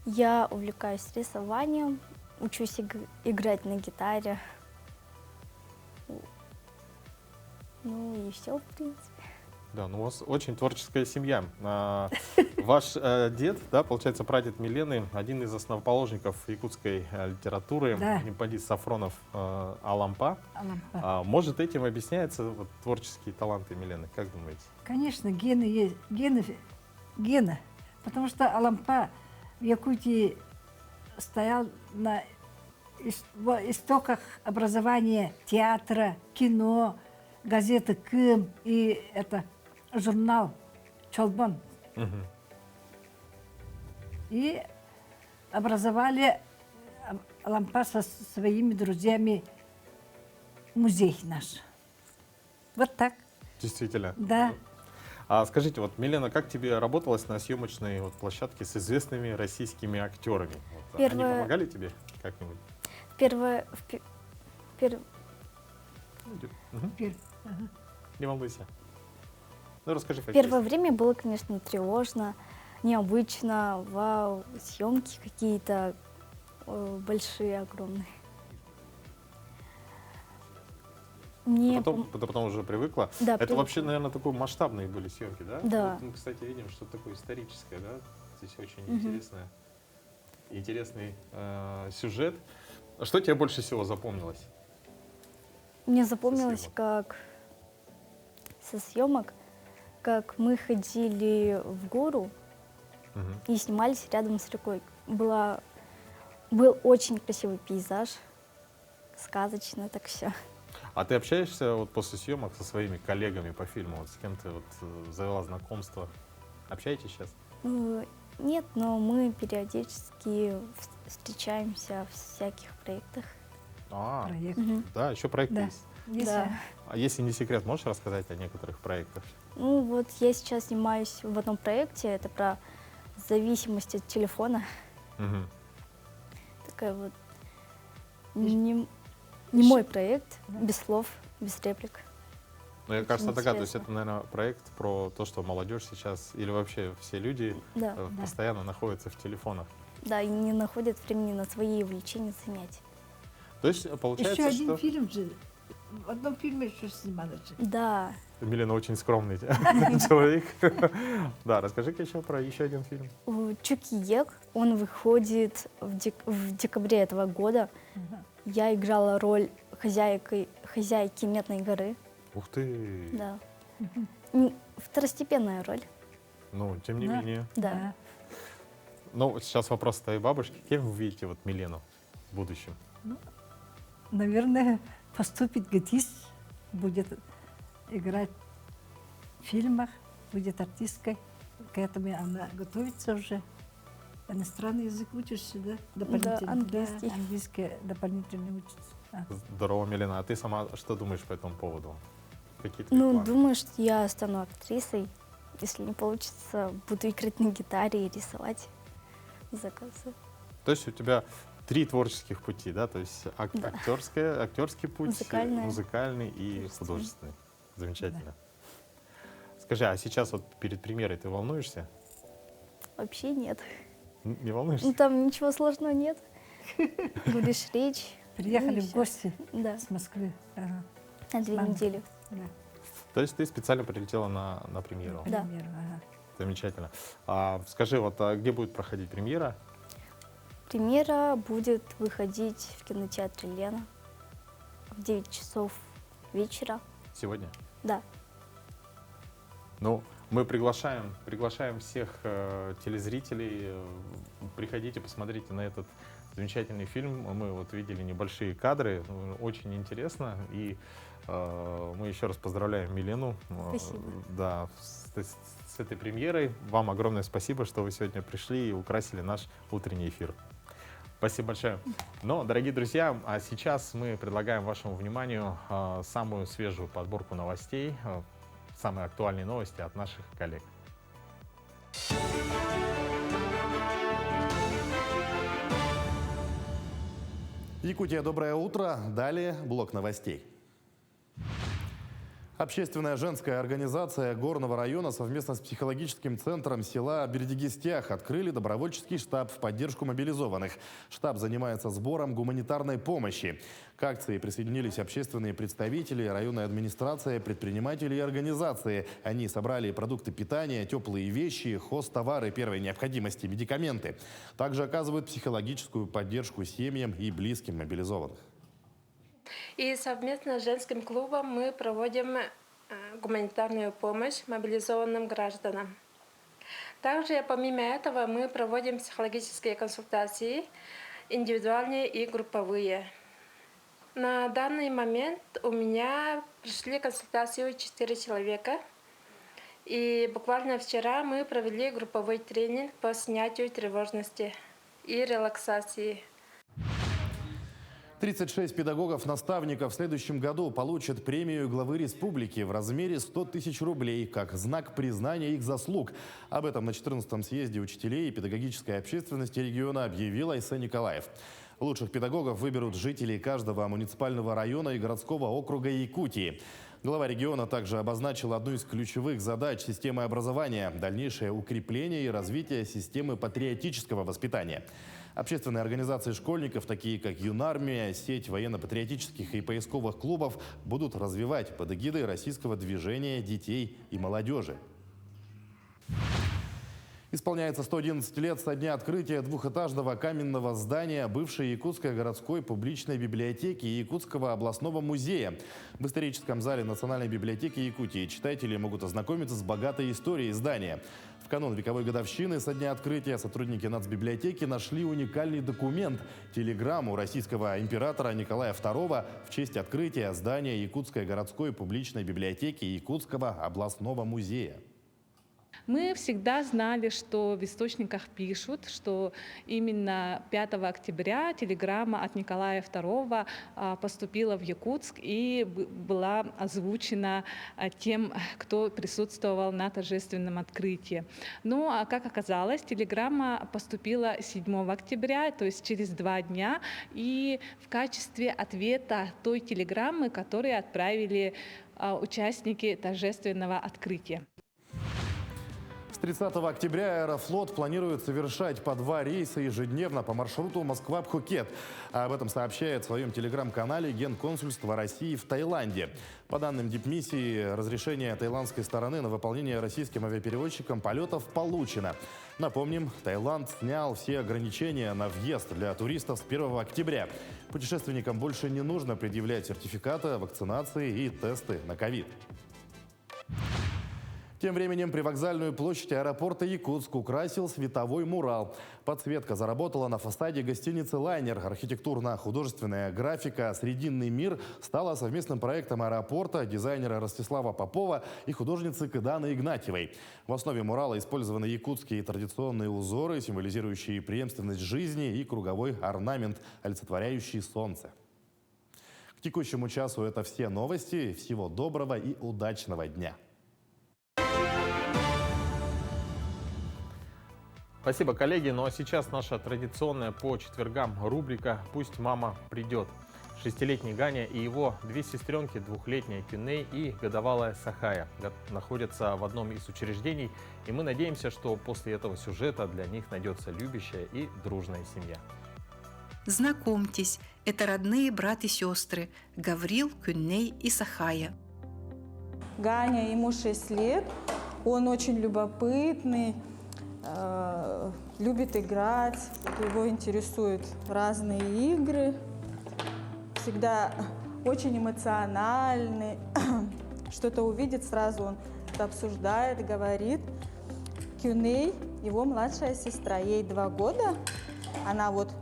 Я увлекаюсь рисованием, учусь играть на гитаре. Ну и все, в принципе. Да, ну у вас очень творческая семья. Ваш дед, да, получается, прадед Милены, один из основоположников якутской литературы, Непадис Сафронов Алампа. Может, этим объясняются вот, творческие таланты Милены, как думаете? Конечно, гены есть. Гены. Потому что Алампа в Якутии стоял на истоках образования театра, кино, газеты «Кым» и это журнал «Чолбон». И образовали Алампа со своими друзьями музей наш. Вот так. Действительно. Да. А скажите, вот, Милена, как тебе работалось на съемочной вот, площадке с известными российскими актерами? Вот, они помогали тебе как-нибудь? Не волнуйся. Ну, расскажи, как Первое время было, конечно, тревожно, необычно, вау, съемки какие-то большие, огромные. Потом уже привыкла. Да, это вообще, наверное, такие масштабные были съемки, да? Да. Вот мы, кстати, видим, что такое историческое, да? Здесь очень интересный сюжет. Что тебе больше всего запомнилось? Мне запомнилось, как со съемок, как мы ходили в гору и снимались рядом с рекой. Был очень красивый пейзаж, сказочно так все. А ты общаешься вот после съемок со своими коллегами по фильму? Вот с кем ты вот завела знакомство? Общаетесь сейчас? Нет, но мы периодически встречаемся в всяких проектах. Да, еще проекты есть. Да. А если не секрет, можешь рассказать о некоторых проектах? Ну вот я сейчас снимаюсь в одном проекте, это про зависимость от телефона. Такая вот не мой проект, без слов, без реплик. Ну, я, кажется, догадываюсь, это, наверное, проект про то, что молодежь сейчас, или вообще все люди постоянно находятся в телефонах. Да, и не находят времени на свои увлечения занять. То есть, получается, еще один фильм же. В одном фильме еще снималась же. Да. Милена очень скромный человек. Да, расскажи-ка еще про еще один фильм. Чукиек, он выходит в декабре этого года. Я играла роль хозяйки Медной горы. Ух ты! Да. Второстепенная роль. Ну, тем не менее. Да. Ну, сейчас вопрос твоей бабушки. Кем вы видите вот Милену в будущем? Ну, наверное, поступит ГТИС, будет играть в фильмах, будет артисткой. К этому она готовится уже. Иностранный язык учишься, да? Дополнительно. Да, английский. Да, английский дополнительно учится. Здорово, Милена. А ты сама что думаешь по этому поводу? Какие планы? Думаю, что я стану актрисой. Если не получится, буду играть на гитаре и рисовать заказы. То есть у тебя 3 творческих пути, да? То есть актерский путь, музыкальный и художественный. Замечательно. Да. Скажи, а сейчас вот перед премьерой ты волнуешься? Вообще нет. Не волнуешься? Ну там ничего сложного нет. Будешь речь. Приехали в гости с Москвы. На 2 недели. Да. То есть ты специально прилетела на премьеру? Да. Замечательно. Скажи, вот где будет проходить премьера? Премьера будет выходить в кинотеатре «Лена» в 9 часов вечера. Сегодня? Да. Ну, мы приглашаем всех телезрителей. Приходите, посмотрите на этот замечательный фильм. Мы вот видели небольшие кадры, очень интересно. И Мы еще раз поздравляем Милену. Спасибо. Да, с этой премьерой. Вам огромное спасибо, что вы сегодня пришли и украсили наш утренний эфир. Спасибо большое. Но, дорогие друзья, а сейчас мы предлагаем вашему вниманию самую свежую подборку новостей, самые актуальные новости от наших коллег. Якутия, доброе утро. Далее блок новостей. Общественная женская организация Горного района совместно с психологическим центром села Бердигистях открыли добровольческий штаб в поддержку мобилизованных. Штаб занимается сбором гуманитарной помощи. К акции присоединились общественные представители, районная администрация, предприниматели и организации. Они собрали продукты питания, теплые вещи, хозтовары первой необходимости, медикаменты. Также оказывают психологическую поддержку семьям и близким мобилизованных. И совместно с женским клубом мы проводим гуманитарную помощь мобилизованным гражданам. Также, помимо этого, мы проводим психологические консультации, индивидуальные и групповые. На данный момент у меня пришли консультацию 4 человека. И буквально вчера мы провели групповой тренинг по снятию тревожности и релаксации. 36 педагогов-наставников в следующем году получат премию главы республики в размере 100 тысяч рублей как знак признания их заслуг. Об этом на 14-м съезде учителей и педагогической общественности региона объявил Айсе Николаев. Лучших педагогов выберут жители каждого муниципального района и городского округа Якутии. Глава региона также обозначил одну из ключевых задач системы образования – дальнейшее укрепление и развитие системы патриотического воспитания. Общественные организации школьников, такие как Юнармия, сеть военно-патриотических и поисковых клубов, будут развивать под эгидой российского движения детей и молодежи. Исполняется 111 лет со дня открытия двухэтажного каменного здания бывшей Якутской городской публичной библиотеки и Якутского областного музея. В историческом зале Национальной библиотеки Якутии читатели могут ознакомиться с богатой историей здания. В канун вековой годовщины со дня открытия сотрудники нацбиблиотеки нашли уникальный документ – телеграмму российского императора Николая II в честь открытия здания Якутской городской публичной библиотеки и Якутского областного музея. Мы всегда знали, что в источниках пишут, что именно 5 октября телеграмма от Николая II поступила в Якутск и была озвучена тем, кто присутствовал на торжественном открытии. Ну, а как оказалось, телеграмма поступила 7 октября, то есть через 2 дня, и в качестве ответа той телеграммы, которую отправили участники торжественного открытия. С 30 октября Аэрофлот планирует совершать по 2 рейса ежедневно по маршруту Москва-Пхукет. Об этом сообщает в своем телеграм-канале Генконсульство России в Таиланде. По данным дипмиссии, разрешение таиландской стороны на выполнение российским авиаперевозчикам полетов получено. Напомним, Таиланд снял все ограничения на въезд для туристов с 1 октября. Путешественникам больше не нужно предъявлять сертификаты вакцинации и тесты на ковид. Тем временем привокзальную площадь аэропорта Якутск украсил световой мурал. Подсветка заработала на фасаде гостиницы «Лайнер». Архитектурно-художественная графика «Срединный мир» стала совместным проектом аэропорта, дизайнера Ростислава Попова и художницы Кыданы Игнатьевой. В основе мурала использованы якутские традиционные узоры, символизирующие преемственность жизни, и круговой орнамент, олицетворяющий солнце. К текущему часу это все новости. Всего доброго и удачного дня! Спасибо, коллеги. Ну а сейчас наша традиционная по четвергам рубрика «Пусть мама придет». 6-летний Ганя и его 2 сестренки, 2-летняя Кюней и годовалая Сахая, находятся в одном из учреждений. И мы надеемся, что после этого сюжета для них найдется любящая и дружная семья. Знакомьтесь, это родные брат и сестры Гаврил, Кюней и Сахая. Ганя, ему 6 лет, он очень любопытный, любит играть, его интересуют разные игры, всегда очень эмоциональный, что-то увидит, сразу он это обсуждает, говорит. Кюней, его младшая сестра, ей 2 года, она вот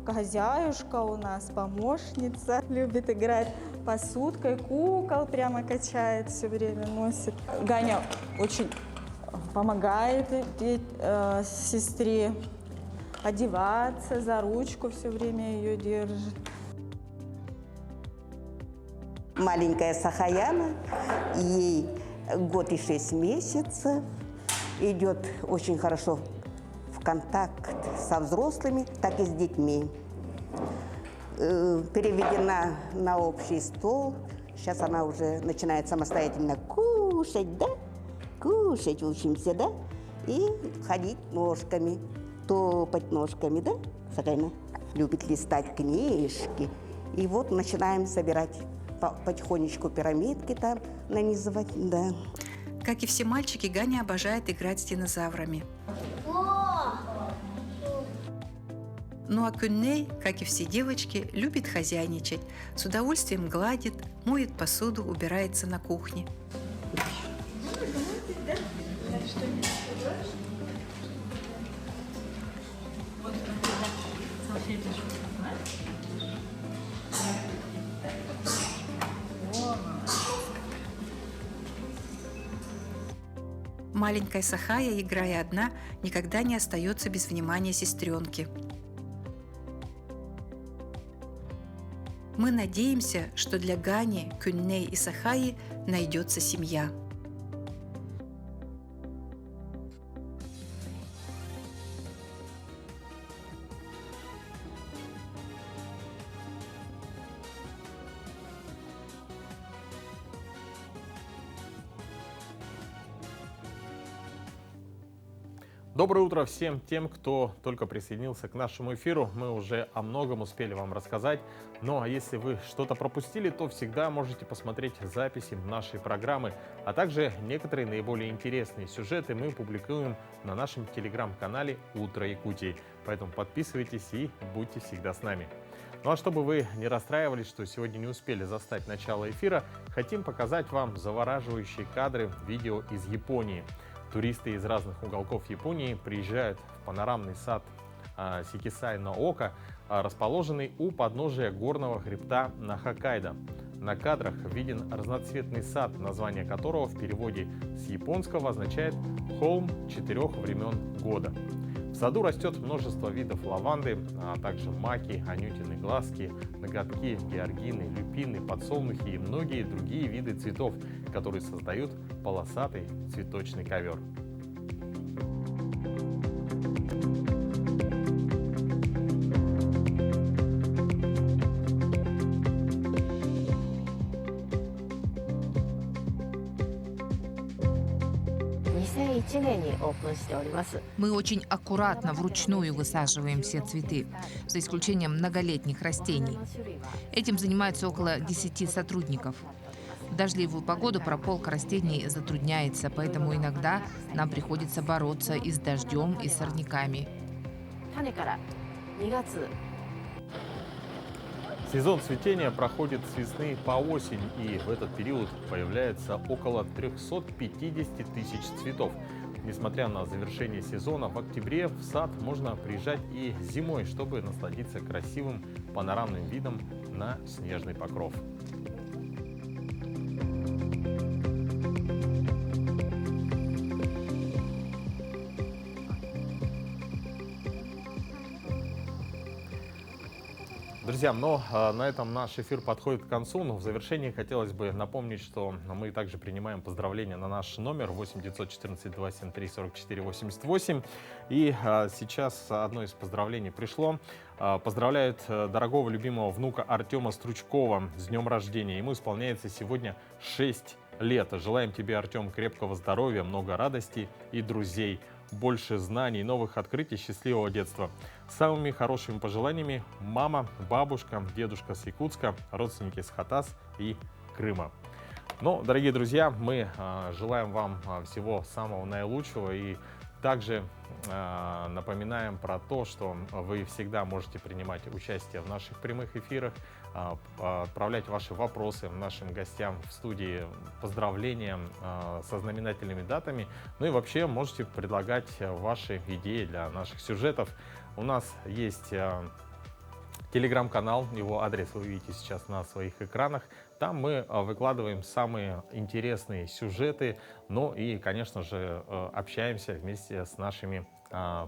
хозяюшка у нас, помощница, любит играть посудкой, кукол прямо качает, все время носит. Ганя очень помогает сестре одеваться, за ручку все время ее держит. Маленькая Сахаяна, ей год и 6 месяцев, идет очень хорошо в контакт со взрослыми, так и с детьми. Переведена на общий стол, сейчас она уже начинает самостоятельно кушать, да? Кушать учимся, да? И ходить ножками, топать ножками, да? Сахаяна любит листать книжки. И вот начинаем собирать потихонечку пирамидки там нанизывать, да. Как и все мальчики, Ганя обожает играть с динозаврами. Ну а Кюнней, как и все девочки, любит хозяйничать. С удовольствием гладит, моет посуду, убирается на кухне. Маленькая Сахая, играя одна, никогда не остается без внимания сестренки. Мы надеемся, что для Гани, Кюнней и Сахаи найдется семья. Доброе утро всем тем, кто только присоединился к нашему эфиру. Мы уже о многом успели вам рассказать. Ну а если вы что-то пропустили, то всегда можете посмотреть записи нашей программы, а также некоторые наиболее интересные сюжеты мы публикуем на нашем телеграм-канале «Утро Якутии». Поэтому подписывайтесь и будьте всегда с нами. Ну а чтобы вы не расстраивались, что сегодня не успели застать начало эфира, хотим показать вам завораживающие кадры видео из Японии. Туристы из разных уголков Японии приезжают в панорамный сад Сикисай-но-Ока, расположенный у подножия горного хребта на Хоккайдо. На кадрах виден разноцветный сад, название которого в переводе с японского означает «холм 4 времен года». В саду растет множество видов лаванды, а также маки, анютины глазки, ноготки, георгины, люпины, подсолнухи и многие другие виды цветов, которые создают полосатый цветочный ковер. Мы очень аккуратно вручную высаживаем все цветы, за исключением многолетних растений. Этим занимаются около 10 сотрудников. В дождливую погоду прополка растений затрудняется, поэтому иногда нам приходится бороться и с дождем, и с сорняками. Сезон цветения проходит с весны по осень, и в этот период появляется около 350 тысяч цветов. Несмотря на завершение сезона, в октябре в сад можно приезжать и зимой, чтобы насладиться красивым панорамным видом на снежный покров. Друзья, но на этом наш эфир подходит к концу. Но в завершении хотелось бы напомнить, что мы также принимаем поздравления на наш номер 8 914 273 44 88. И сейчас одно из поздравлений пришло. Поздравляют дорогого любимого внука Артема Стручкова с днем рождения. Ему исполняется сегодня 6 лет. Желаем тебе, Артем, крепкого здоровья, много радости и друзей, больше знаний, новых открытий, счастливого детства. С самыми хорошими пожеланиями мама, бабушка, дедушка с Якутска, родственники с Хатас и Крыма. Ну, дорогие друзья, мы желаем вам всего самого наилучшего и также напоминаем про то, что вы всегда можете принимать участие в наших прямых эфирах, отправлять ваши вопросы нашим гостям в студии, поздравления со знаменательными датами. Ну и вообще можете предлагать ваши идеи для наших сюжетов. У нас есть телеграм-канал, его адрес вы видите сейчас на своих экранах. Там мы выкладываем самые интересные сюжеты, ну и, конечно же, общаемся вместе с нашими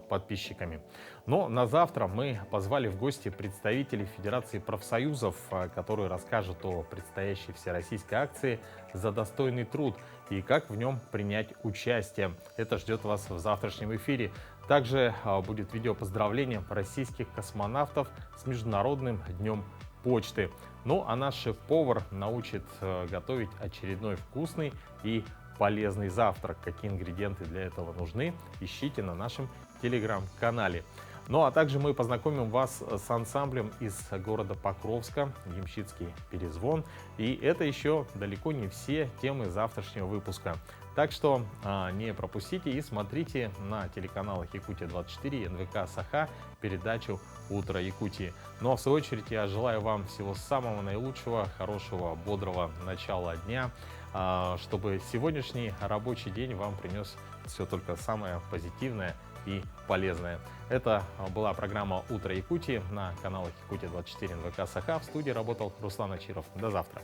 подписчиками. Но на завтра мы позвали в гости представителей Федерации профсоюзов, которые расскажут о предстоящей всероссийской акции «За достойный труд» и как в нем принять участие. Это ждет вас в завтрашнем эфире. Также будет видео поздравления российских космонавтов с Международным днем почты. Ну а наш шеф-повар научит готовить очередной вкусный и полезный завтрак. Какие ингредиенты для этого нужны, ищите на нашем телеграм-канале. Ну а также мы познакомим вас с ансамблем из города Покровска, Ямщицкий перезвон. И это еще далеко не все темы завтрашнего выпуска. Так что не пропустите и смотрите на телеканалах Якутия-24 и НВК Саха передачу «Утро Якутии». Ну а в свою очередь я желаю вам всего самого наилучшего, хорошего, бодрого начала дня, чтобы сегодняшний рабочий день вам принес все только самое позитивное и полезное. Это была программа «Утро Якутии» на каналах Якутия-24 НВК Саха. В студии работал Руслан Ачиров. До завтра.